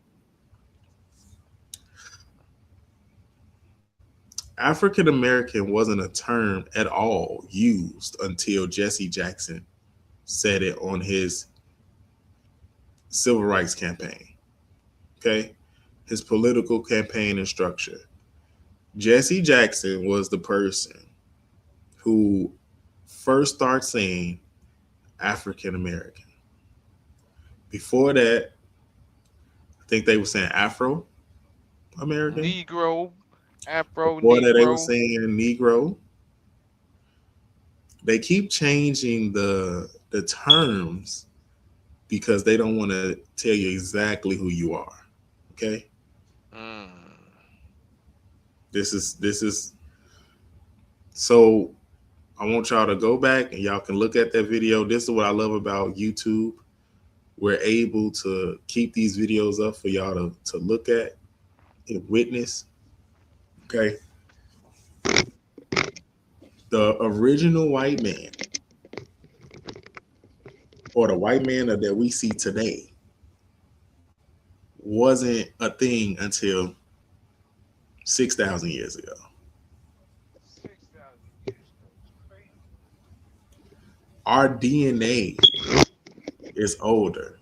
African American wasn't a term at all used until Jesse Jackson said it on his civil rights campaign. Okay. His political campaign and structure. Jesse Jackson was the person who first started saying African American. Before that, I think they were saying Afro American.
Negro, Afro,
Before that, they were
Negro.
saying Negro. They keep changing the terms because they don't want to tell you exactly who you are. Okay. This is so I want y'all to go back and y'all can look at that video. This is what I love about YouTube. We're able to keep these videos up for y'all to look at and witness. Okay. The original white man, or the white man that we see today, wasn't a thing until 6,000 years ago.
6,000 years ago.
Our DNA is older.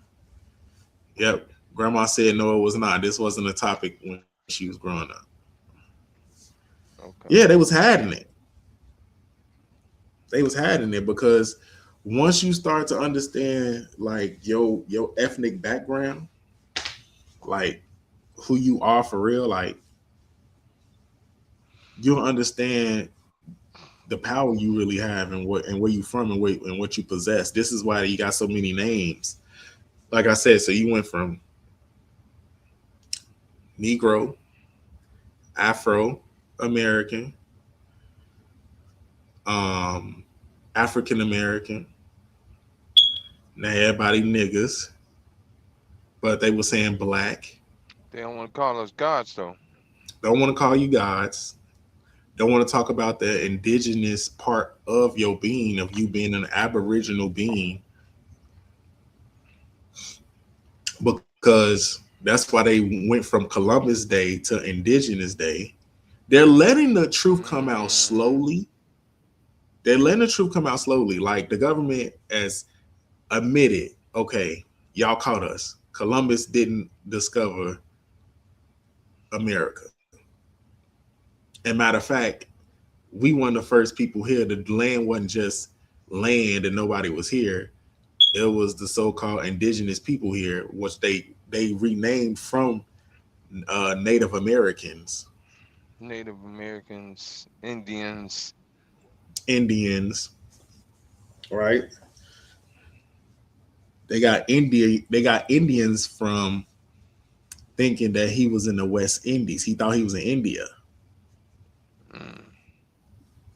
Yep. Grandma said no, it was not. This wasn't a topic when she was growing up. Okay. Yeah, they was hiding it. They was hiding it because once you start to understand like your ethnic background, like who you are for real, like you'll understand the power you really have and where you from and what you possess. This is why you got so many names. Like I said, so you went from Negro, Afro American, African American. Now everybody niggas, but they were saying black.
They don't want to call us gods though.
Don't want to call you gods. Don't want to talk about the indigenous part of your being, of you being an aboriginal being. Because that's why they went from Columbus Day to Indigenous Day. They're letting the truth come out slowly. They're letting the truth come out slowly. Like the government has admitted, okay, y'all caught us. Columbus didn't discover America. And matter of fact, we were the first people here. The land wasn't just land and nobody was here. It was the so-called indigenous people here, which they renamed from Native Americans.
Native Americans, Indians,
right? They got Indians from thinking that he was in the West Indies. He thought he was in India.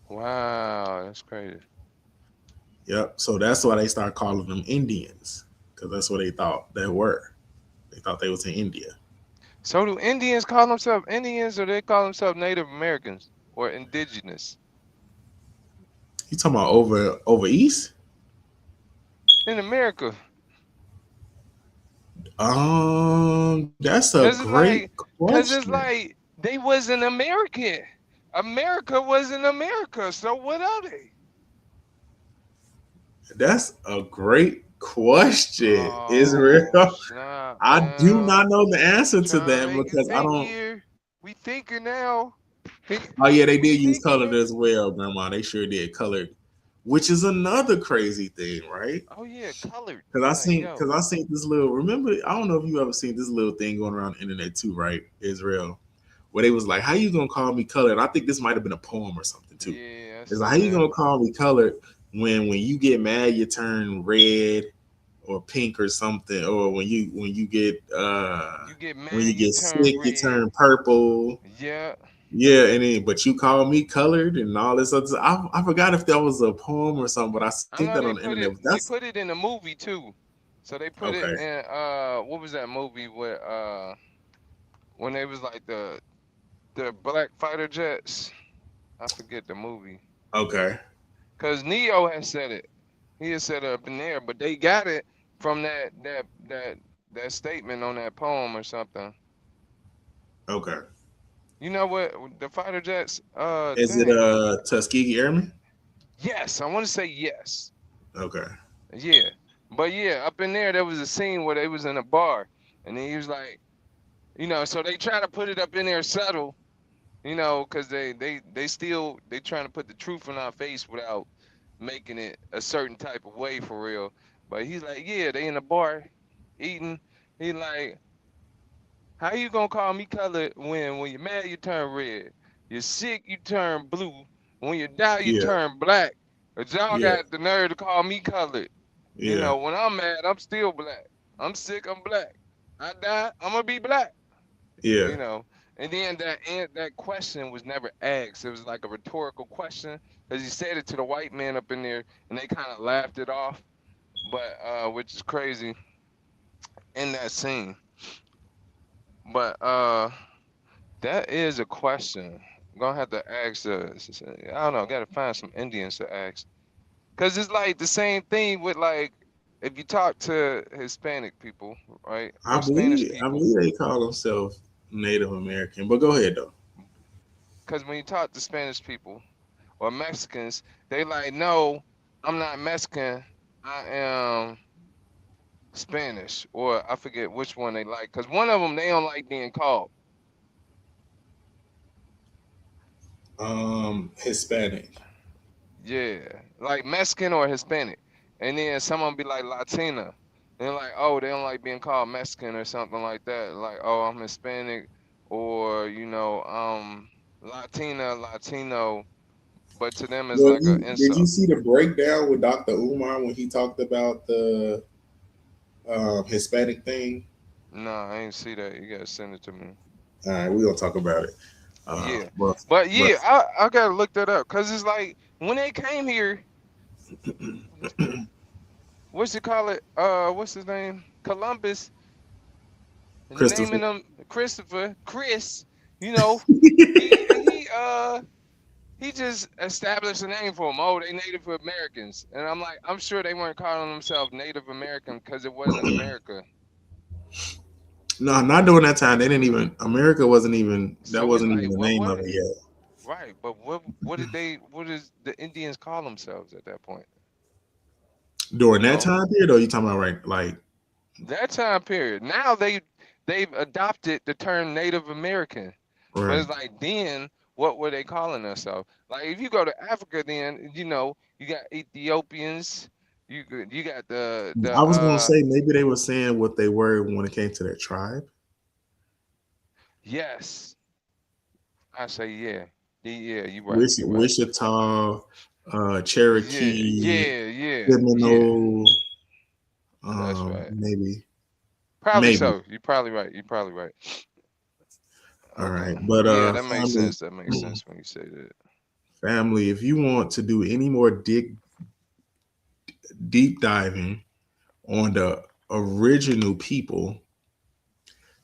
Wow, that's crazy.
Yep. So that's why they start calling them Indians, because that's what they thought they were. They thought they was in India.
So do Indians call themselves Indians, or they call themselves Native Americans or indigenous?
You talking about over east?
In America.
That's a
Cause it's
great
like, cause it's
question.
like they wasn't American. America wasn't America. So what are they?
That's a great question,
Oh
Israel.
snap,
I do
man!
not know the answer to
Trying to
that
make you
because I
think
don't.
here. We thinking now.
Oh yeah, they
We
did use
thinking
colored
now.
as well, Grandma. They sure did colored, which is another crazy thing, right?
Oh yeah, colored.
Because I
Like
seen,
yo.
because I seen this little. Remember, I don't know if you ever seen this little thing going around the internet too, right? Israel, where they was like, "How you gonna call me colored?" I think this might have been a poem or something too.
Yeah, I
It's like, "How
seen
you
that.
gonna call me colored when you get mad you turn red or pink or something, or
You get
when
mad,
you
you
get
turn
sick you
red.
turn purple."
Yeah.
Yeah, and then, but you call me colored and all this other stuff. I forgot if that was a poem or something, but I seen
I
that
know
on the
they
internet.
put it.
That's
They put it in a movie too. So they put
okay.
it in. What was that movie with when they was like the black fighter jets? I forget the movie.
Okay.
Cause Neo had said it. He had said it up in there, but they got it from that statement on that poem or something.
Okay.
You know what? The fighter jets.
Is it
Dang.
Tuskegee Airmen?
Yes, I want to say yes.
Okay.
Yeah. But yeah, up in there was a scene where they was in a bar, and then he was like, so they try to put it up in there subtle, because they still they trying to put the truth in our face without making it a certain type of way for real. But he's like, yeah, they in the bar eating. He like, how you gonna call me colored when you're mad you turn red, you're sick you turn blue, when you die you
Yeah.
turn black. But y'all
Yeah.
got the nerve to call me colored.
Yeah.
When I'm mad, I'm still black. I'm sick, I'm black. I die, I'm gonna be black.
Yeah.
You know. And then that question was never asked. It was like a rhetorical question because he said it to the white man up in there, and they kind of laughed it off. But which is crazy in that scene. But that is a question. I'm gonna have to ask. I don't know. Got to find some Indians to ask. Cause it's like the same thing with like if you talk to Hispanic people, right,
I
or Spanish
believe I
people.
believe they call themselves Native American. But go ahead though.
Cause when you talk to Spanish people or Mexicans, they like, no, I'm not Mexican. I am Spanish, or I forget which one they like. Cause one of them they don't like being called.
Hispanic.
Yeah, like Mexican or Hispanic, and then some of them be like Latina. And they're like, oh, they don't like being called Mexican or something like that. Like, oh, I'm Hispanic, or Latina, Latino. But to them, it's
Well,
like an
did you
insult.
see the breakdown with Dr. Umar when he talked about the Hispanic thing?
No, I ain't see that. You gotta send it to me.
All right, we're gonna talk about it.
Yeah,
But
but
but
yeah, I gotta look that up because it's like when they came here, what's it call it? What's his name? Columbus, naming
Christopher.
them Christopher, Chris. You know, he just established a name for them. Oh, they Native Americans, and I'm like, I'm sure they weren't calling themselves Native American because it wasn't America.
No, not during that time. They didn't even. America wasn't even. That
So it's
wasn't
like,
even the
what
name
was
of it
it?
yet.
Right, but what does the Indians call themselves at that point?
During
You
that
know,
time period, or you talking about right? Like
that time period. Now they've adopted the term Native American, but
right?
it's like then what were they calling themselves? Like if you go to Africa, then you got Ethiopians. You got
I was gonna say maybe they were saying what they were when it came to their tribe.
yes. I say yeah. Yeah, you're right.
Wish,
You're right.
Wichita,
Yeah,
Cherokee,
yeah, yeah, yeah.
Seminole,
That's right.
maybe,
Probably
maybe.
so. You're probably right. You're probably right.
All
Okay.
right, but
Yeah, that makes
family,
sense. That makes sense when you say that.
family. If you want to do any more deep diving on the original people,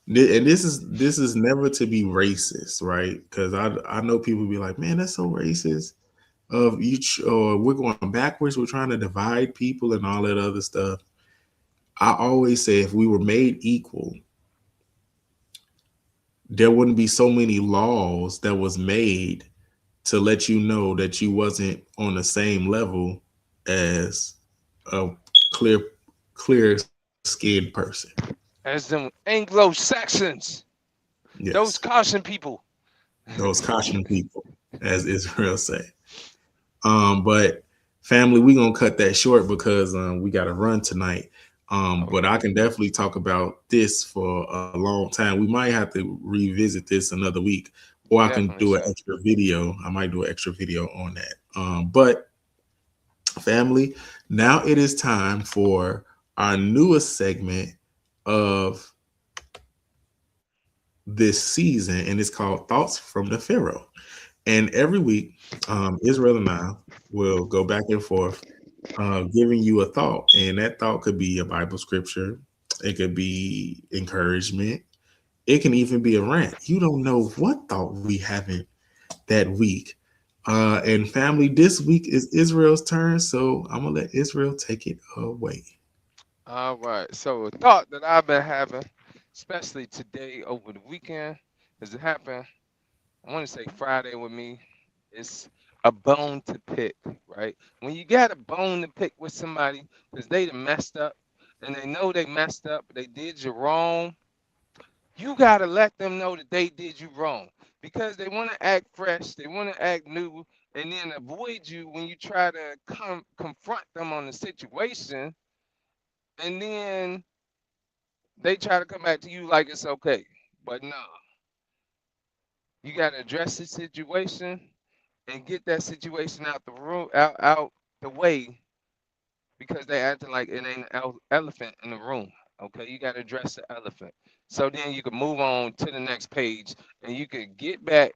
and this is never to be racist, right? Because I know people be like, man, that's so racist. Of each, or we're going backwards. We're trying to divide people and all that other stuff. I always say if we were made equal, there wouldn't be so many laws that was made to let you know that you wasn't on the same level as a clear clear skinned person.
As them Anglo-Saxons,
Yes.
those caution people.
Those caution people, as Israel say. But family, we're gonna cut that short because we gotta run tonight. But I
Okay,
can definitely talk about this for a long time. We might have to revisit this another week, or I can
definitely
do an
so.
extra video. I might do an extra video on that. But family, now it is time for our newest segment of this season, and it's called Thoughts from the Pharaoh. And every week, Israel and I will go back and forth, giving you a thought, and that thought could be a Bible scripture, it could be encouragement, it can even be a rant. You don't know what thought we having that week. And family, this week is Israel's turn, so I'm gonna let Israel take it away.
All right. So a thought that I've been having, especially today over the weekend, has happened. I want to say Friday with me. It's a bone to pick, right? When you got a bone to pick with somebody because they done messed up and they know they messed up, they did you wrong, you gotta let them know that they did you wrong because they want to act fresh, they want to act new, and then avoid you when you try to confront them on the situation, and then they try to come back to you like it's okay. But no, you gotta address the situation and get that situation out the room, out the way, because they acting like it ain't an elephant in the room. Okay, you got to address the elephant. So then you can move on to the next page, and you can get back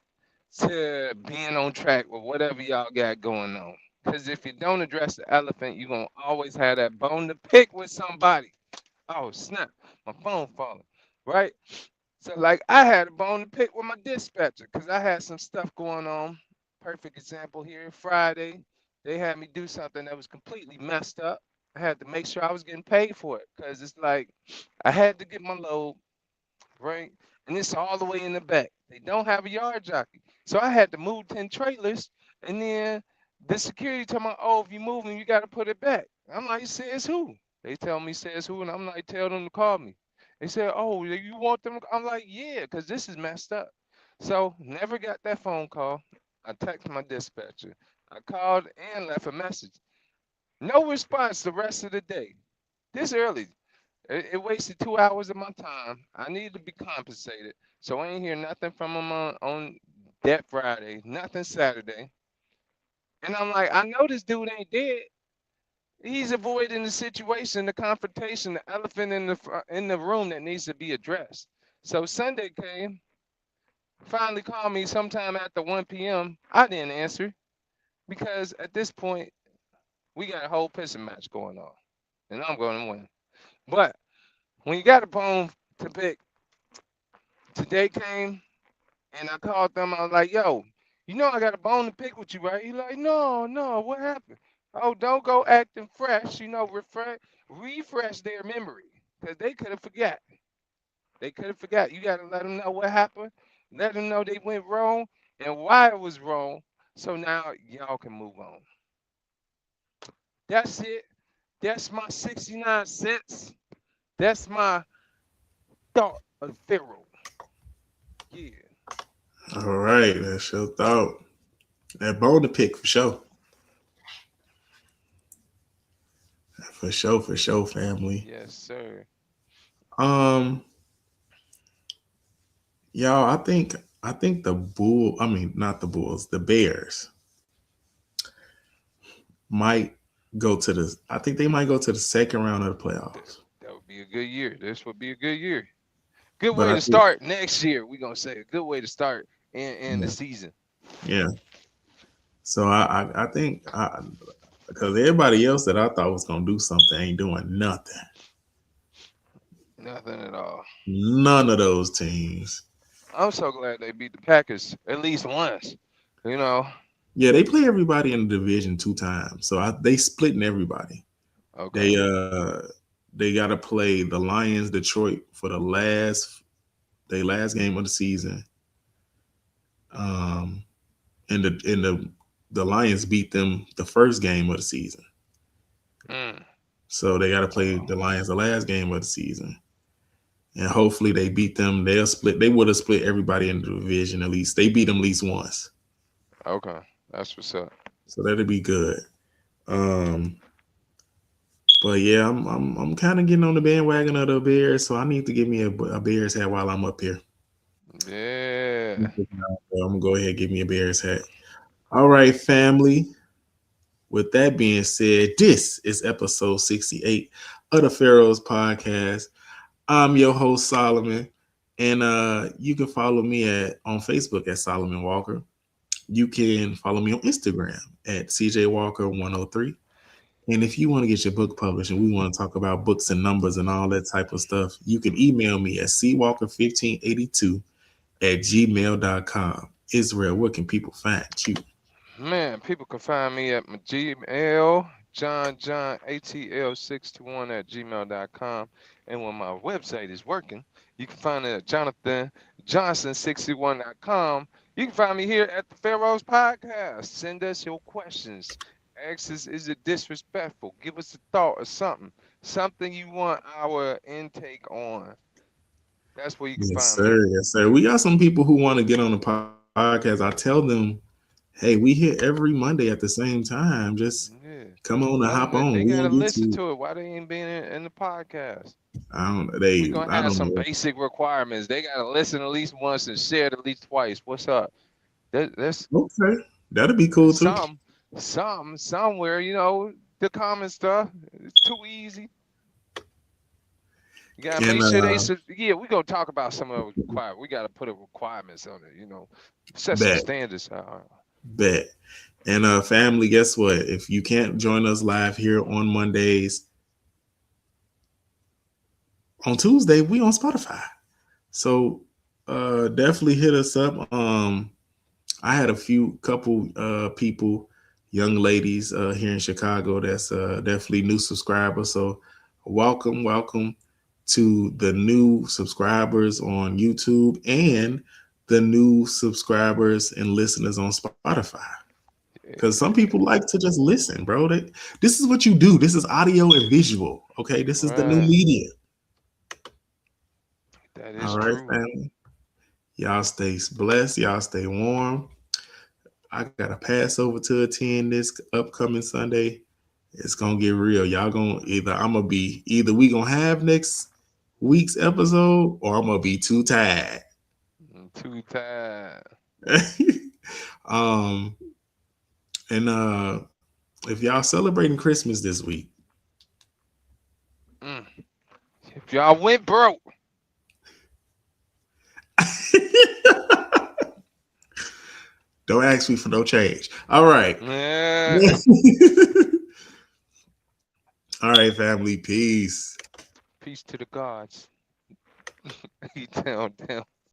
to being on track with whatever y'all got going on. Because if you don't address the elephant, you're gonna always have that bone to pick with somebody. Oh snap, my phone falling, right? So like I had a bone to pick with my dispatcher because I had some stuff going on. Perfect example here. Friday, they had me do something that was completely messed up. I had to make sure I was getting paid for it because it's like I had to get my load right, and it's all the way in the back. They don't have a yard jockey, so I had to move 10 trailers, and then the security told me, "Oh, if you moving, you got to put it back." I'm like, "Says who?" They tell me says who, and I'm like, "Tell them to call me." They said, "Oh, you want them?" I'm like, "Yeah, because this is messed up." So never got that phone call. I texted my dispatcher. I called and left a message. No response the rest of the day. This early. It wasted 2 hours of my time. I needed to be compensated. So I ain't hear nothing from him on that Friday, nothing Saturday. And I'm like, I know this dude ain't dead. He's avoiding the situation, the confrontation, the elephant in in the room that needs to be addressed. So Sunday came, finally called me sometime after 1 p.m. I didn't answer because at this point we got a whole pissing match going on, and I'm going to win. But when you got a bone to pick, today came and I called them. I was like, "Yo, you know I got a bone to pick with you, right?" He like, "No, no, what happened?" Oh, don't go acting fresh. Refresh their memory because they could have forgot. They could have forgot. You got to let them know what happened. Let them know they went wrong and why it was wrong. So now y'all can move on. That's it. That's my 69 cents. That's my thought of Pharaoh. Yeah.
All right, that's your thought. That bone to pick for sure. For sure, family.
Yes, sir.
Um, y'all, I think the bull, I mean not the Bulls, the Bears might go to the I think they might go to the second round of the playoffs.
That would be a good year. This would be a good year. Good
But
way
I
to
think
start next year. We're gonna say a good way to start in the
yeah,
season.
yeah. So I think because everybody else that I thought was gonna do something ain't doing nothing.
Nothing at all.
None of those teams.
I'm so glad they beat the Packers at least once. You know.
Yeah, they play everybody in the division two times. So they splitting everybody.
Okay.
They they got to play the Lions, Detroit for the last their last game of the season. And the Lions beat them the first game of the season. So they got to play the Lions the last game of the season. And hopefully they beat them. They'll split. They would have split everybody in the division at least. They beat them at least once.
Okay, that's what's up.
So that'll be good. But yeah, I'm kind of getting on the bandwagon of the Bears, so I need to give me a Bears hat while I'm up here.
Yeah.
I'm gonna go ahead and give me a Bears hat. All right, family. With that being said, this is episode 68 of the Pharaohs Podcast. I'm your host, Solomon, and you can follow me on Facebook at Solomon Walker. You can follow me on Instagram at CJWalker103. And if you want to get your book published and we want to talk about books and numbers and all that type of stuff, you can email me at cwalker1582@gmail.com. Israel, where can people find you?
Man, people can find me at my Gmail, JohnATL621@gmail.com. And when my website is working, you can find it at JonathanJohnson61.com. You can find me here at the Pharaohs Podcast. Send us your questions. Ask us, is it disrespectful? Give us a thought or something. Something you want our intake on. That's where you can
Yes,
find
sir.
me.
Yes, sir. We got some people who want to get on the podcast. I tell them, hey, we here every Monday at the same time. Just come on and hop on.
They
We
gotta
on
listen
YouTube.
to it. Why they ain't being in the podcast?
We're
gonna have some basic requirements. They gotta listen at least once and share it at least twice. What's up? That's
okay. That'll be cool too.
Somewhere, the common stuff. It's too easy. You gotta make sure we're gonna talk about some of the requirements. We gotta put requirements on it, set some standards.
Bet. And family, guess what? If you can't join us live here on Mondays, on Tuesday, we on Spotify. So definitely hit us up. I had a couple people, young ladies here in Chicago that's definitely new subscribers. So welcome to the new subscribers on YouTube and the new subscribers and listeners on Spotify. Because some people like to just listen, bro. This is what you do. This is audio and visual. Okay, this is the new media.
That is
all right,
true.
family. Y'all stay blessed. Y'all stay warm. I got a Passover to attend this upcoming Sunday. It's gonna get real. Y'all gonna either we gonna have next week's episode or I'm gonna be too tired.
Too tired.
And if y'all celebrating Christmas this week,
if y'all went broke,
don't ask me for no change. All right.
Yeah.
All right, family. Peace.
Peace to the gods. Down.